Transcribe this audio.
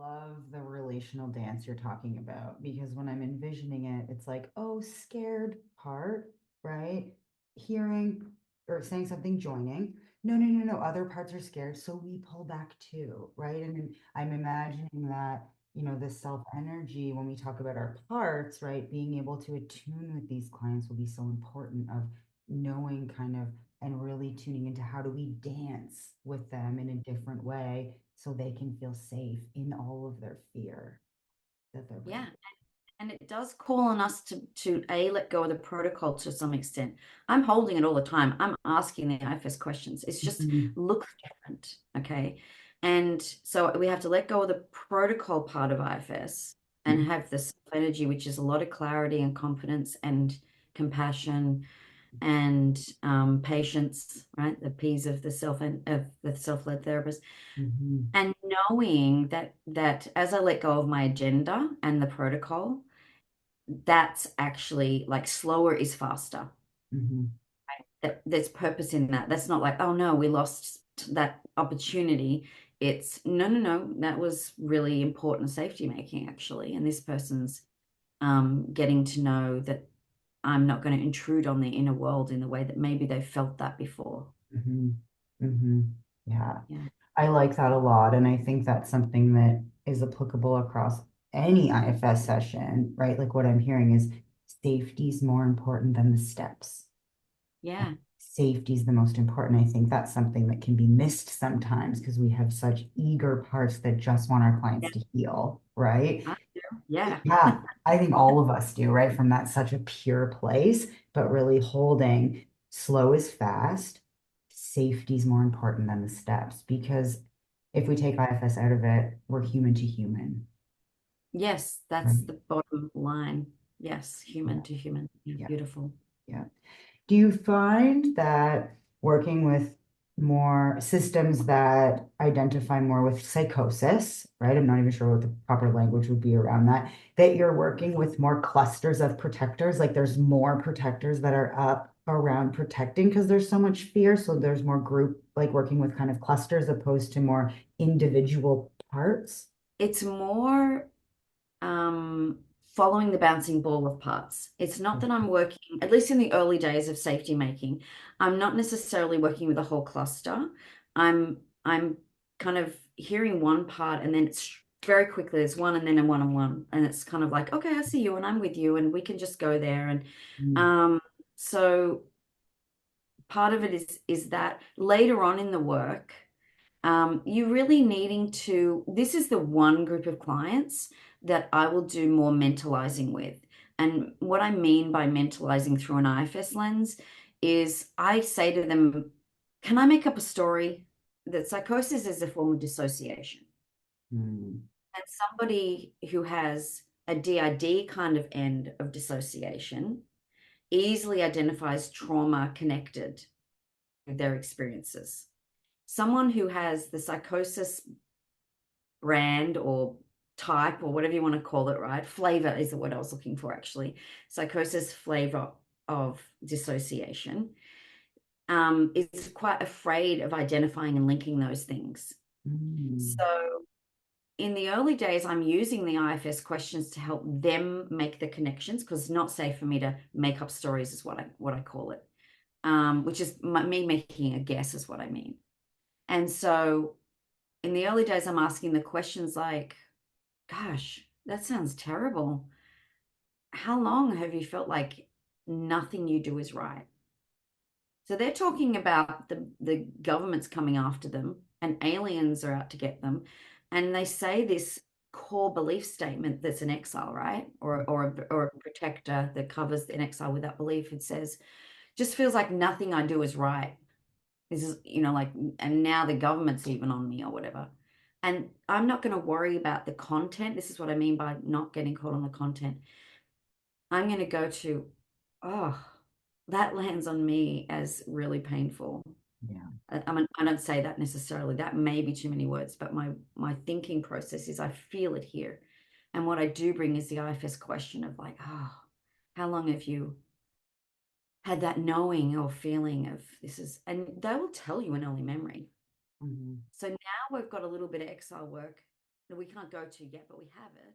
love the relational dance you're talking about because when I'm envisioning it, it's like, oh, scared part, right? Hearing or saying something, joining. No, no, no, no. Other parts are scared. So we pull back too, right? And then I'm imagining that, the self energy, when we talk about our parts, right? Being able to attune with these clients will be so important of knowing kind of and really tuning into how do we dance with them in a different way so they can feel safe in all of their fear that they're Yeah. bringing. And it does call on us to let go of the protocol to some extent. I'm holding it all the time. I'm asking the IFS questions. It's just Mhm, looks different. Okay. And so we have to let go of the protocol part of IFS and mhm, have this energy, which is a lot of clarity and confidence and compassion and patience, right? The P's of the self-led therapist. mhm, And knowing that as I let go of my agenda and the protocol, that's actually like slower is faster. mhm, There's purpose in that. That's not like, oh no, we lost that opportunity. It's no, no, no, that was really important safety making actually. And this person's getting to know that I'm not going to intrude on their inner world in the way that maybe they felt that before. mhm, mhm. Yeah, Yeah. I like that a lot. And I think that's something that is applicable across any IFS session, right? Like what I'm hearing is safety is more important than the steps. Yeah. Safety is the most important. I think that's something that can be missed sometimes because we have such eager parts that just want our clients Yeah. to heal, right? I do. Yeah. Yeah, I think all of us do, right? From that such a pure place, but really holding slow is fast. Safety is more important than the steps because if we take IFS out of it, we're human to human, Yes, that's right? the bottom line. Yes, Yeah, human to human. Yeah, yeah, beautiful. yeah. Do you find that working with more systems that identify more with psychosis, right? I'm not even sure what the proper language would be around that, that you're working with more clusters of protectors, like there's more protectors that are up around protecting because there's so much fear. So there's more group, like working with kind of clusters opposed to more individual parts. It's more um, following the bouncing ball of parts. It's not that I'm working, at least in the early days of safety making, I'm not necessarily working with a whole cluster. I'm kind of hearing one part and then it's very quickly there's one and then a one-on-one. And it's kind of like, okay, I see you and I'm with you and we can just go there. And Mm, um, so part of it is that later on in the work, you really needing to, this is the one group of clients that I will do more mentalizing with. And what I mean by mentalizing through an IFS lens is I say to them, can I make up a story that psychosis is a form of dissociation? mm, And somebody who has a DID kind of end of dissociation easily identifies trauma connected with their experiences. Someone who has the psychosis brand or type or whatever you want to call it, right? Flavor is the word I was looking for, actually. Psychosis flavor of dissociation is quite afraid of identifying and linking those things. mm, So in the early days, I'm using the IFS questions to help them make the connections because it's not safe for me to make up stories, is what I call it, which is me making a guess, is what I mean. And so in the early days, I'm asking the questions like, gosh, that sounds terrible. How long have you felt like nothing you do is right? So they're talking about the government's coming after them and aliens are out to get them. And they say this core belief statement that's an exile, right? Or a protector that covers an exile with that belief. It says, just feels like nothing I do is right. This is, like, and now the government's even on me or whatever. And I'm not going to worry about the content. This is what I mean by not getting caught on the content. I'm going to go to, oh, that lands on me as really painful. yeah. I mean, I don't say that necessarily. That may be too many words, but my thinking process is I feel it here. And what I do bring is the IFS question of like, oh, how long have you had that knowing or feeling of this is, and they will tell you an early memory. Mhm, So now we've got a little bit of exile work we can't go to yet, but we have it.